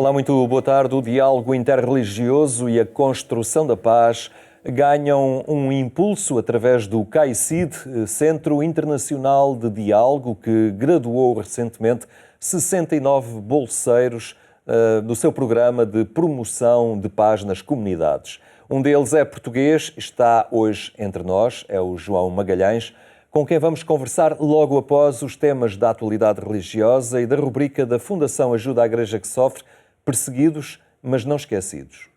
Olá, muito boa tarde. O diálogo interreligioso e a construção da paz ganham um impulso através do CAICID, Centro Internacional de Diálogo, que graduou recentemente 69 bolseiros do seu programa de promoção de paz nas comunidades. Um deles é português, está hoje entre nós, é o João Magalhães, com quem vamos conversar logo após os temas da atualidade religiosa e da rubrica da Fundação Ajuda à Igreja que Sofre, Perseguidos, mas não esquecidos.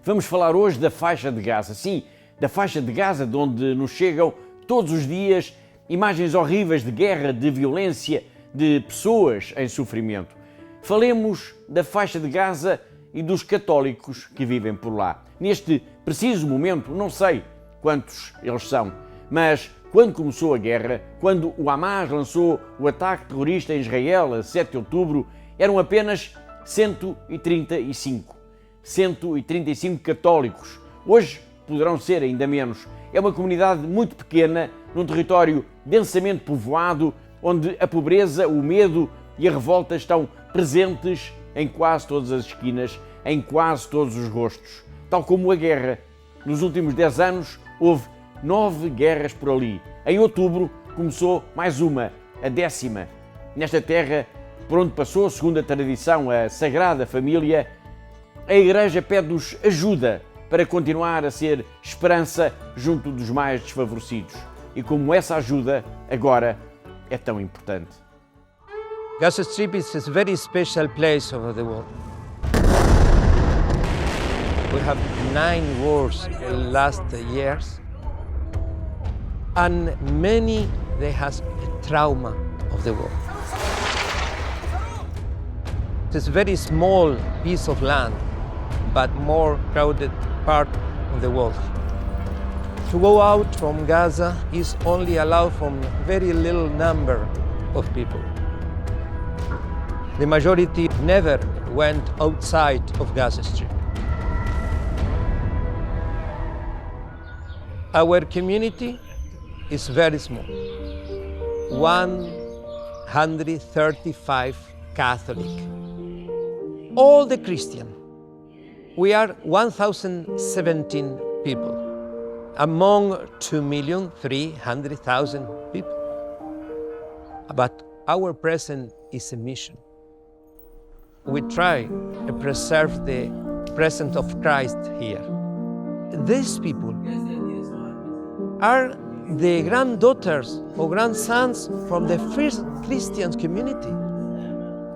Vamos falar hoje da faixa de Gaza. Sim, da faixa de Gaza, de onde nos chegam todos os dias imagens horríveis de guerra, de violência, de pessoas em sofrimento. Falemos da faixa de Gaza e dos católicos que vivem por lá. Neste preciso momento, não sei quantos eles são, mas quando começou a guerra, quando o Hamas lançou o ataque terrorista em Israel a 7 de outubro, eram apenas 135 católicos. Hoje poderão ser ainda menos. É uma comunidade muito pequena, num território densamente povoado, onde a pobreza, o medo e a revolta estão presentes em quase todas as esquinas, em quase todos os rostos. Tal como a guerra. Nos últimos 10 anos houve 9 guerras por ali. Em outubro começou mais uma, a 10ª. Nesta terra, por onde passou, segundo a tradição, a Sagrada Família, a Igreja pede-nos ajuda para continuar a ser esperança junto dos mais desfavorecidos. E como essa ajuda agora é tão importante. Gaza Strip is a very special place over the world. We have 9 wars in the last years, and many they has a trauma of the war. It's a very small piece of land, but more crowded part of the world. To go out from Gaza is only allowed from very little number of people. The majority never went outside of Gaza Strip. Our community is very small. 135 Catholic. All the Christian. We are 1,017 people among 2,300,000 people. But our presence is a mission. We try to preserve the presence of Christ here. These people are the granddaughters or grandsons from the first Christian community.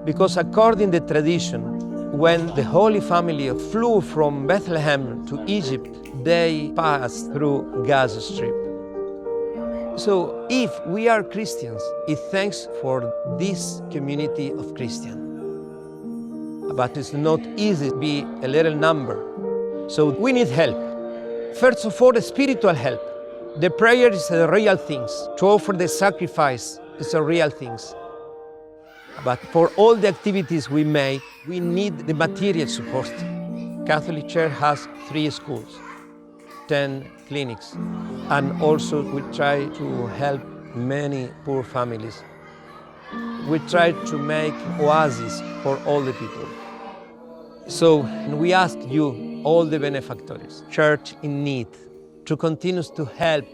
Because according to the tradition, when the Holy Family flew from Bethlehem to Egypt, they passed through Gaza Strip. So if we are Christians, it's thanks for this community of Christians. But it's not easy to be a little number. So we need help. First of all, spiritual help. The prayer is the real things. To offer the sacrifice is the real things. But for all the activities we make, we need the material support. Catholic Church has 3 schools, 10 clinics, and also we try to help many poor families. We try to make oases for all the people. So we ask you, all the benefactors, church in need, to continue to help,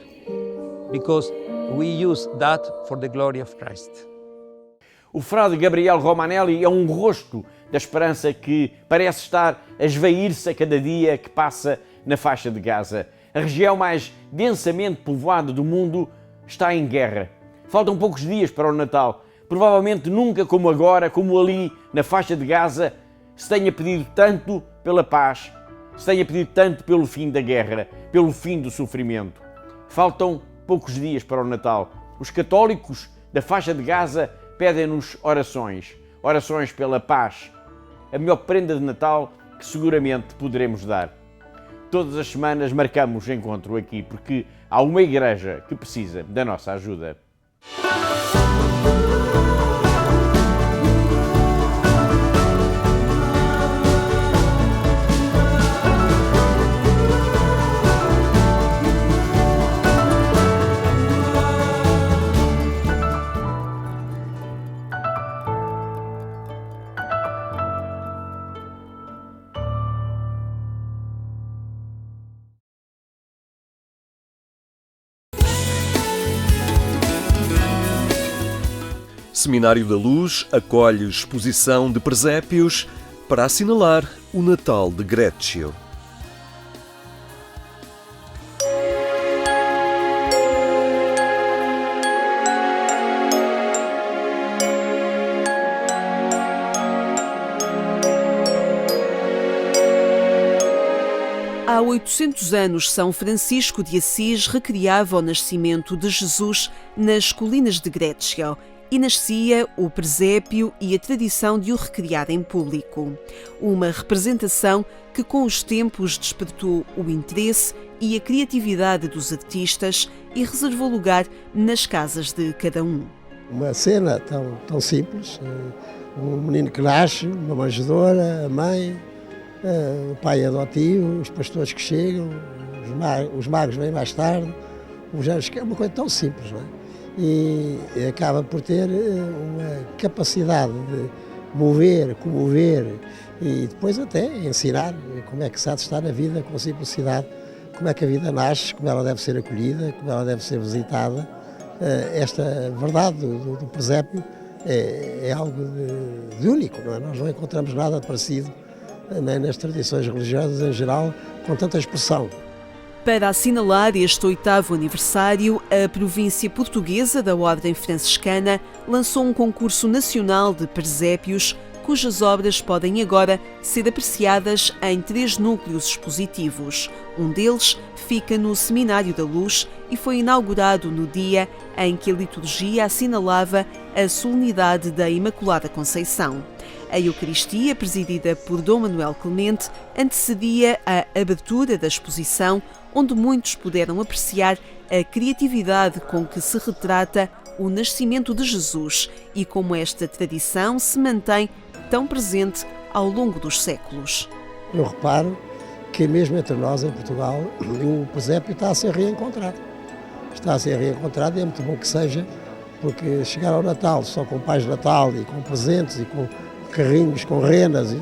because we use that for the glory of Christ. O frade Gabriel Romanelli é um rosto da esperança que parece estar a esvair-se a cada dia que passa na faixa de Gaza. A região mais densamente povoada do mundo está em guerra. Faltam poucos dias para o Natal. Provavelmente nunca como agora, como ali na faixa de Gaza, se tenha pedido tanto pela paz, se tenha pedido tanto pelo fim da guerra, pelo fim do sofrimento. Faltam poucos dias para o Natal. Os católicos da faixa de Gaza pedem-nos orações, orações pela paz. A melhor prenda de Natal que seguramente poderemos dar. Todas as semanas marcamos encontro aqui porque há uma igreja que precisa da nossa ajuda. Seminário da Luz acolhe exposição de presépios para assinalar o Natal de Greccio. Há 800 anos, São Francisco de Assis recriava o nascimento de Jesus nas colinas de Greccio e nascia o presépio e a tradição de o recriar em público. Uma representação que com os tempos despertou o interesse e a criatividade dos artistas e reservou lugar nas casas de cada um. Uma cena tão simples, um menino que nasce, uma manjedoura, a mãe, o pai adotivo, os pastores que chegam, os magos vêm mais tarde, os anjos, que é uma coisa tão simples, não é? E acaba por ter uma capacidade de mover, comover e depois até ensinar como é que se há de estar na vida com simplicidade, como é que a vida nasce, como ela deve ser acolhida, como ela deve ser visitada. Esta verdade do presépio é algo de único, não é? Nós não encontramos nada parecido nem nas tradições religiosas em geral com tanta expressão. Para assinalar este 8º aniversário, a província portuguesa da Ordem Franciscana lançou um concurso nacional de presépios, cujas obras podem agora ser apreciadas em 3 núcleos expositivos. Um deles fica no Seminário da Luz e foi inaugurado no dia em que a liturgia assinalava a solenidade da Imaculada Conceição. A Eucaristia, presidida por Dom Manuel Clemente, antecedia a abertura da exposição, onde muitos puderam apreciar a criatividade com que se retrata o nascimento de Jesus e como esta tradição se mantém tão presente ao longo dos séculos. Eu reparo que mesmo entre nós, em Portugal, o presépio está a ser reencontrado. Está a ser reencontrado e é muito bom que seja, porque chegar ao Natal só com pais de Natal e com presentes e com carrinhos, com renas,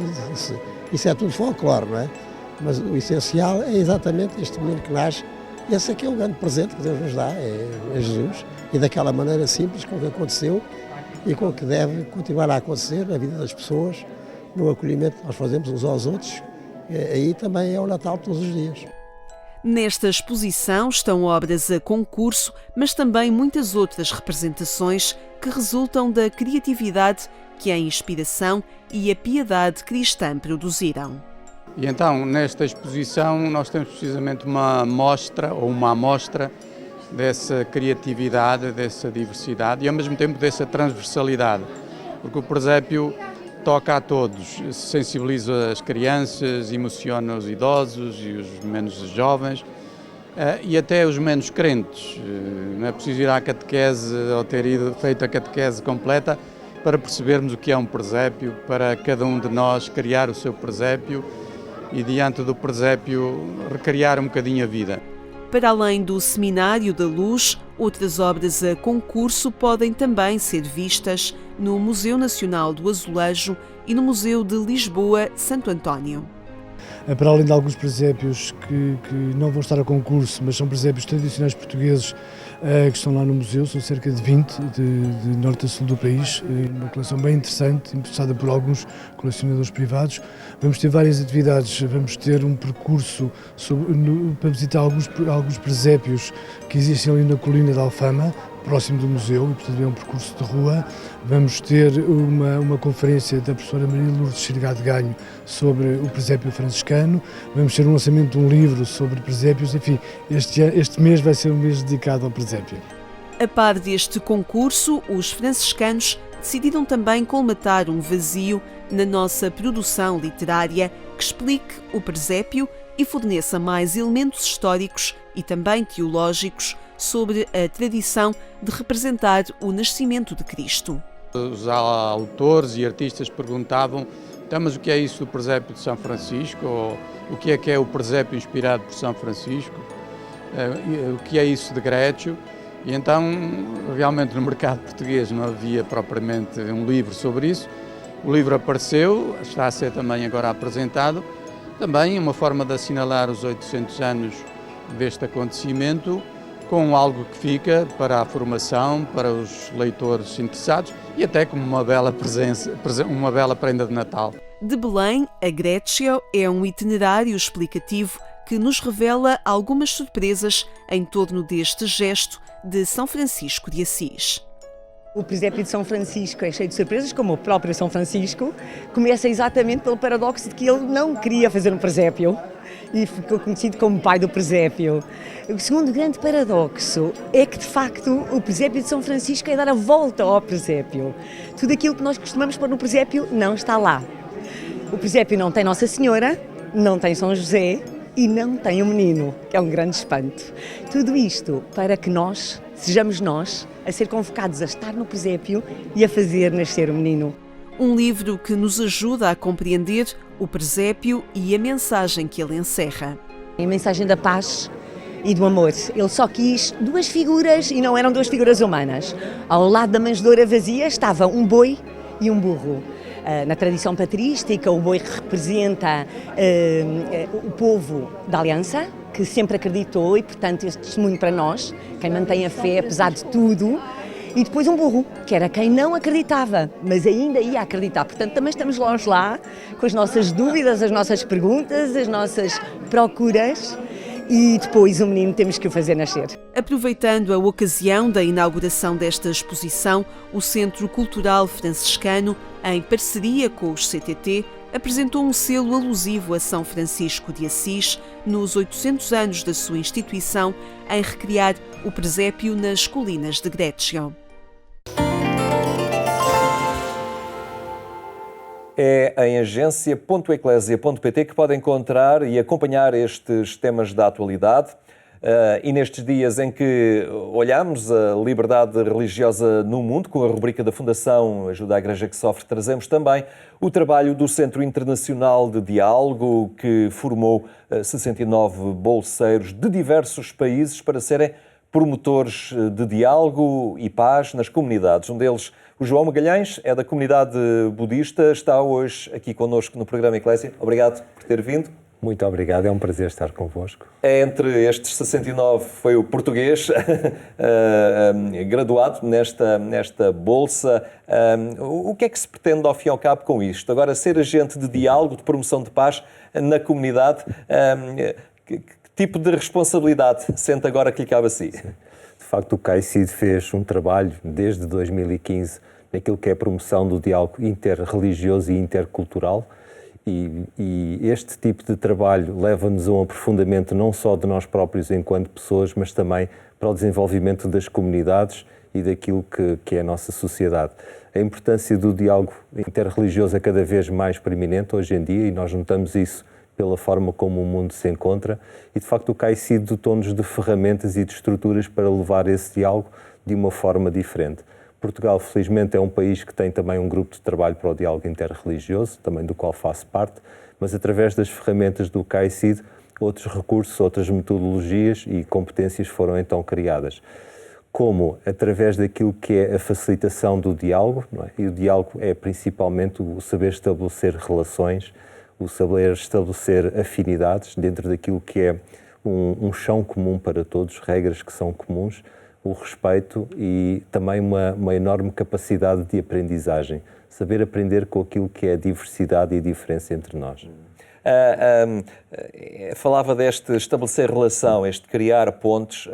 isso é tudo folclore, não é? Mas o essencial é exatamente este menino que nasce. Esse aqui é o grande presente que Deus nos dá, é Jesus. E daquela maneira simples com que aconteceu e com que deve continuar a acontecer na vida das pessoas, no acolhimento que nós fazemos uns aos outros. Aí também é o Natal todos os dias. Nesta exposição estão obras a concurso, mas também muitas outras representações que resultam da criatividade que a inspiração e a piedade cristã produziram. E então, nesta exposição, nós temos precisamente uma amostra dessa criatividade, dessa diversidade e, ao mesmo tempo, dessa transversalidade, porque o presépio toca a todos, sensibiliza as crianças, emociona os idosos e os menos jovens e até os menos crentes. Não é preciso ir à catequese ou ter feito a catequese completa para percebermos o que é um presépio, para cada um de nós criar o seu presépio e, diante do presépio, recriar um bocadinho a vida. Para além do Seminário da Luz, outras obras a concurso podem também ser vistas no Museu Nacional do Azulejo e no Museu de Lisboa Santo António. Para além de alguns presépios que não vão estar a concurso, mas são presépios tradicionais portugueses que estão lá no museu, são cerca de 20, de norte a sul do país, uma coleção bem interessante, interessada por alguns colecionadores privados. Vamos ter várias atividades, vamos ter um percurso para visitar alguns presépios que existem ali na colina da Alfama, próximo do museu, e portanto é um percurso de rua. Vamos ter uma conferência da professora Maria Lourdes Chirgado Ganho sobre o presépio franciscano, vamos ter um lançamento de um livro sobre presépios, enfim, este mês vai ser um mês dedicado ao presépio. A par deste concurso, os franciscanos decidiram também colmatar um vazio na nossa produção literária que explique o presépio e forneça mais elementos históricos e também teológicos sobre a tradição de representar o nascimento de Cristo. Os autores e artistas perguntavam: então, mas o que é isso do presépio de São Francisco? Ou o que é o presépio inspirado por São Francisco? O que é isso de Grécio? E então, realmente, no mercado português não havia propriamente um livro sobre isso. O livro apareceu, está a ser também agora apresentado. Também uma forma de assinalar os 800 anos deste acontecimento, com algo que fica para a formação, para os leitores interessados e até como uma bela uma bela prenda de Natal. De Belém a Grécio é um itinerário explicativo que nos revela algumas surpresas em torno deste gesto de São Francisco de Assis. O presépio de São Francisco é cheio de surpresas, como o próprio São Francisco. Começa exatamente pelo paradoxo de que ele não queria fazer um presépio e ficou conhecido como pai do presépio. O segundo grande paradoxo é que, de facto, o presépio de São Francisco é dar a volta ao presépio. Tudo aquilo que nós costumamos pôr no presépio não está lá. O presépio não tem Nossa Senhora, não tem São José e não tem um menino, que é um grande espanto. Tudo isto para que nós, sejamos nós, a ser convocados a estar no presépio e a fazer nascer o menino. Um livro que nos ajuda a compreender o presépio e a mensagem que ele encerra. A mensagem da paz e do amor. Ele só quis duas figuras e não eram duas figuras humanas. Ao lado da manjedoura vazia estava um boi e um burro. Na tradição patrística, o boi representa o povo da aliança, que sempre acreditou e, portanto, este testemunho para nós, quem mantém a fé apesar de tudo, e depois um burro, que era quem não acreditava, mas ainda ia acreditar. Portanto, também estamos nós lá, com as nossas dúvidas, as nossas perguntas, as nossas procuras, e depois o menino temos que o fazer nascer. Aproveitando a ocasião da inauguração desta exposição, o Centro Cultural Franciscano, em parceria com os CTT, apresentou um selo alusivo a São Francisco de Assis nos 800 anos da sua instituição, em recriar o presépio nas colinas de Grécio. É em agência.eclesia.pt que pode encontrar e acompanhar estes temas da atualidade. E nestes dias em que olhamos a liberdade religiosa no mundo, com a rubrica da Fundação Ajuda à Igreja que Sofre, trazemos também o trabalho do Centro Internacional de Diálogo, que formou 69 bolseiros de diversos países para serem promotores de diálogo e paz nas comunidades. Um deles, o João Magalhães, é da comunidade budista, está hoje aqui connosco no programa Eclésia. Obrigado por ter vindo. Muito obrigado, é um prazer estar convosco. Entre estes 69 foi o português graduado nesta bolsa. O que é que se pretende ao fim e ao cabo com isto? Agora, ser agente de diálogo, de promoção de paz na comunidade, que tipo de responsabilidade sente agora que lhe cabe a si? De facto, o CAICID fez um trabalho desde 2015 naquilo que é a promoção do diálogo interreligioso e intercultural. E este tipo de trabalho leva-nos a um aprofundamento não só de nós próprios enquanto pessoas, mas também para o desenvolvimento das comunidades e daquilo que é a nossa sociedade. A importância do diálogo interreligioso é cada vez mais preeminente hoje em dia e nós notamos isso pela forma como o mundo se encontra e, de facto, o CAICID dotou-nos de ferramentas e de estruturas para levar esse diálogo de uma forma diferente. Portugal, felizmente, é um país que tem também um grupo de trabalho para o diálogo interreligioso, também do qual faço parte, mas através das ferramentas do CAICID, outros recursos, outras metodologias e competências foram então criadas. Como através daquilo que é a facilitação do diálogo, não é? E o diálogo é principalmente o saber estabelecer relações, o saber estabelecer afinidades dentro daquilo que é um chão comum para todos, regras que são comuns, o respeito e também uma enorme capacidade de aprendizagem. Saber aprender com aquilo que é a diversidade e a diferença entre nós. Falava deste estabelecer relação, este criar pontes.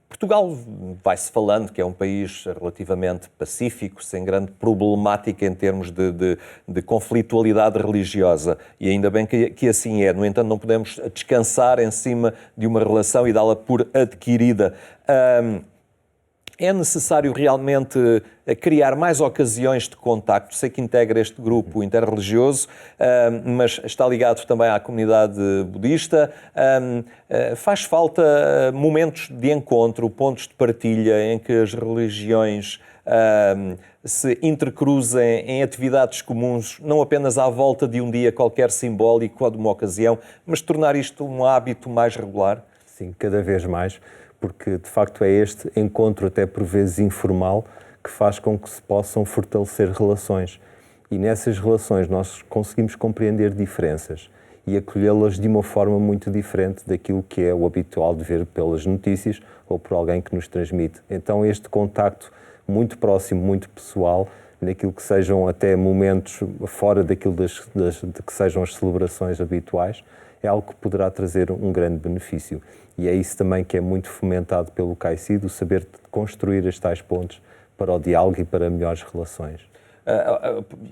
Portugal vai-se falando que é um país relativamente pacífico, sem grande problemática em termos de conflitualidade religiosa. E ainda bem que assim é. No entanto, não podemos descansar em cima de uma relação e dá-la por adquirida. É necessário realmente criar mais ocasiões de contacto? Sei que integra este grupo interreligioso, mas está ligado também à comunidade budista. Faz falta momentos de encontro, pontos de partilha em que as religiões se intercruzem em atividades comuns, não apenas à volta de um dia qualquer simbólico ou de uma ocasião, mas tornar isto um hábito mais regular? Sim, cada vez mais, porque de facto é este encontro, até por vezes informal, que faz com que se possam fortalecer relações. E nessas relações nós conseguimos compreender diferenças e acolhê-las de uma forma muito diferente daquilo que é o habitual de ver pelas notícias ou por alguém que nos transmite. Então este contacto muito próximo, muito pessoal, naquilo que sejam até momentos fora daquilo de que sejam as celebrações habituais, é algo que poderá trazer um grande benefício. E é isso também que é muito fomentado pelo CAICID, o saber construir as tais pontes para o diálogo e para melhores relações.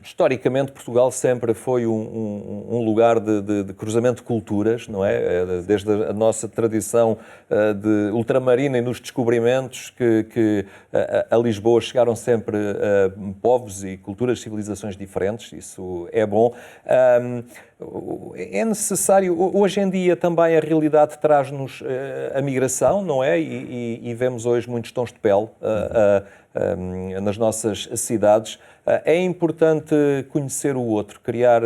Historicamente, Portugal sempre foi um lugar de cruzamento de culturas, não é? Desde a nossa tradição de ultramarina e nos descobrimentos que a Lisboa chegaram sempre povos e culturas, civilizações diferentes, isso é bom. É necessário, hoje em dia também a realidade traz-nos a migração, não é? E vemos hoje muitos tons de pele nas nossas cidades. É importante conhecer o outro, criar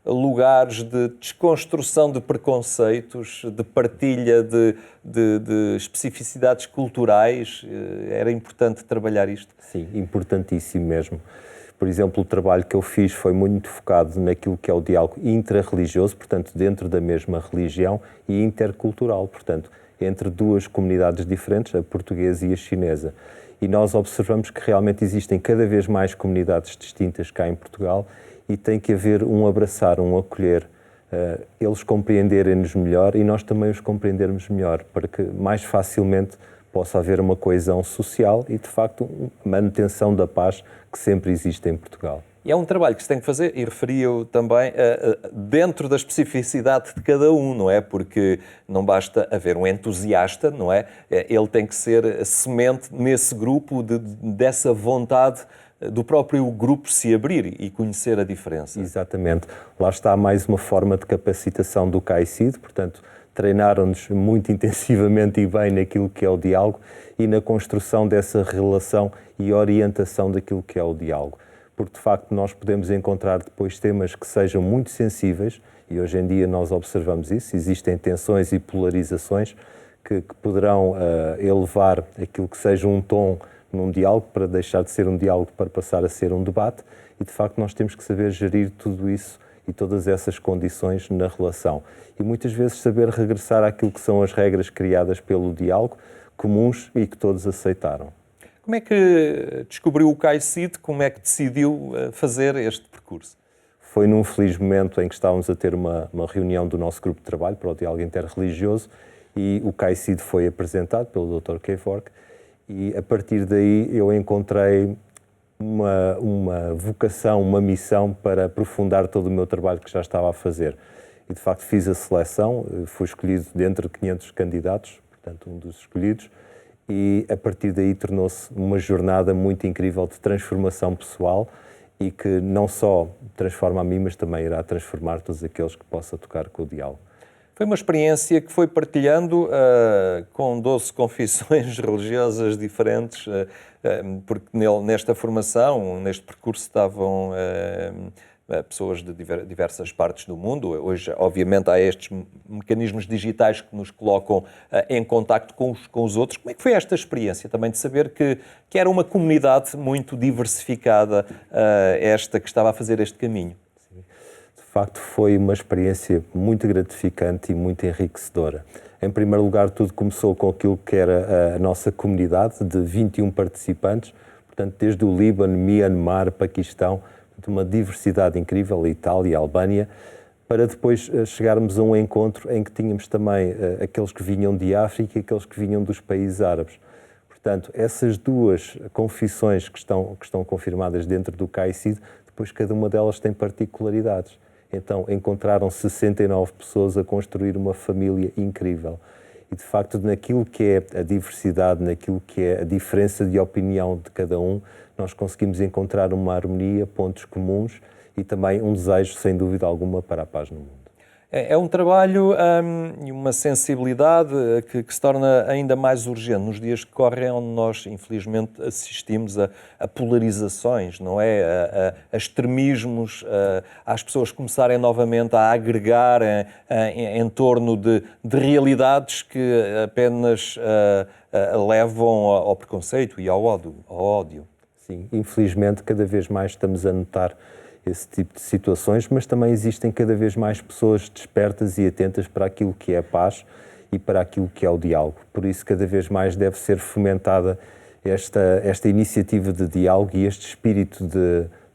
lugares de desconstrução de preconceitos, de partilha de especificidades culturais. Era importante trabalhar isto? Sim, importantíssimo mesmo. Por exemplo, o trabalho que eu fiz foi muito focado naquilo que é o diálogo intrarreligioso, portanto, dentro da mesma religião, e intercultural, portanto, entre duas comunidades diferentes, a portuguesa e a chinesa. E nós observamos que realmente existem cada vez mais comunidades distintas cá em Portugal e tem que haver um abraçar, um acolher, eles compreenderem-nos melhor e nós também os compreendermos melhor, para que mais facilmente possa haver uma coesão social e, de facto, manutenção da paz que sempre existe em Portugal. E é um trabalho que se tem que fazer, e referi-o também, dentro da especificidade de cada um, não é? Porque não basta haver um entusiasta, não é? Ele tem que ser semente nesse grupo, dessa vontade do próprio grupo se abrir e conhecer a diferença. Exatamente. Lá está mais uma forma de capacitação do CAICID, portanto, treinaram-nos muito intensivamente e bem naquilo que é o diálogo e na construção dessa relação e orientação daquilo que é o diálogo. Porque, de facto, nós podemos encontrar depois temas que sejam muito sensíveis, e hoje em dia nós observamos isso, existem tensões e polarizações que poderão elevar aquilo que seja um tom num diálogo, para deixar de ser um diálogo para passar a ser um debate, e, de facto, nós temos que saber gerir tudo isso e todas essas condições na relação. E muitas vezes saber regressar àquilo que são as regras criadas pelo diálogo, comuns e que todos aceitaram. Como é que descobriu o CAICID? Como é que decidiu fazer este percurso? Foi num feliz momento em que estávamos a ter uma reunião do nosso grupo de trabalho para o diálogo interreligioso e o CAICID foi apresentado pelo Dr. Kevork e a partir daí eu encontrei uma vocação, uma missão para aprofundar todo o meu trabalho que já estava a fazer. E de facto fiz a seleção, fui escolhido dentre 500 candidatos, portanto um dos escolhidos, e a partir daí tornou-se uma jornada muito incrível de transformação pessoal e que não só transforma a mim, mas também irá transformar todos aqueles que possa tocar com o diálogo. Foi uma experiência que foi partilhando com 12 confissões religiosas diferentes, porque nesta formação, neste percurso estavam pessoas de diversas partes do mundo. Hoje, obviamente, há estes mecanismos digitais que nos colocam em contacto com os outros. Como é que foi esta experiência também de saber que era uma comunidade muito diversificada, esta que estava a fazer este caminho? De facto, foi uma experiência muito gratificante e muito enriquecedora. Em primeiro lugar, tudo começou com aquilo que era a nossa comunidade de 21 participantes, portanto, desde o Líbano, Myanmar, Paquistão, uma diversidade incrível, Itália, Albânia, para depois chegarmos a um encontro em que tínhamos também aqueles que vinham de África e aqueles que vinham dos países árabes. Portanto, essas duas confissões que estão confirmadas dentro do CAICID, depois cada uma delas tem particularidades. Então, encontraram 69 pessoas a construir uma família incrível. e, de facto, naquilo que é a diversidade, naquilo que é a diferença de opinião de cada um, nós conseguimos encontrar uma harmonia, pontos comuns e também um desejo, sem dúvida alguma, para a paz no mundo. É um trabalho e uma sensibilidade que se torna ainda mais urgente nos dias que correm, onde nós, infelizmente, assistimos a polarizações, não é? A extremismos, às pessoas começarem novamente a agregar em torno de realidades que apenas levam ao preconceito e ao ódio. Sim, infelizmente, cada vez mais estamos a notar esse tipo de situações, mas também existem cada vez mais pessoas despertas e atentas para aquilo que é a paz e para aquilo que é o diálogo. Por isso, cada vez mais deve ser fomentada esta iniciativa de diálogo e este espírito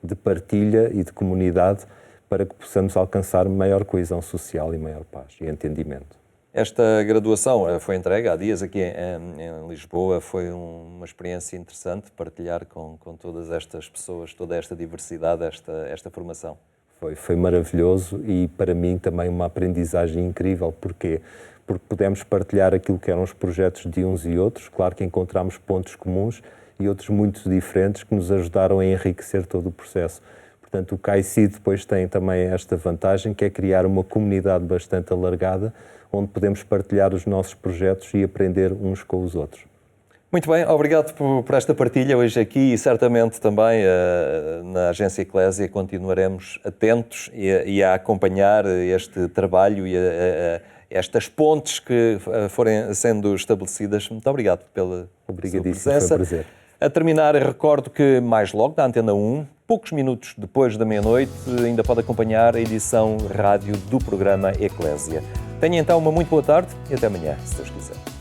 de partilha e de comunidade para que possamos alcançar maior coesão social e maior paz e entendimento. Esta graduação foi entregue há dias aqui em Lisboa. Foi uma experiência interessante partilhar com todas estas pessoas, toda esta diversidade, esta formação. Foi maravilhoso e para mim também uma aprendizagem incrível. Porquê? Porque pudemos partilhar aquilo que eram os projetos de uns e outros. Claro que encontramos pontos comuns e outros muito diferentes que nos ajudaram a enriquecer todo o processo. Portanto, o CAICID depois tem também esta vantagem, que é criar uma comunidade bastante alargada, onde podemos partilhar os nossos projetos e aprender uns com os outros. Muito bem, obrigado por esta partilha hoje aqui e certamente também na Agência Eclésia continuaremos atentos e a acompanhar este trabalho e estas pontes que forem sendo estabelecidas. Muito obrigado pela sua presença. Foi um prazer. A terminar, recordo que mais logo na Antena 1, poucos minutos depois da meia-noite, ainda pode acompanhar a edição rádio do programa Eclésia. Tenha então uma muito boa tarde e até amanhã, se Deus quiser.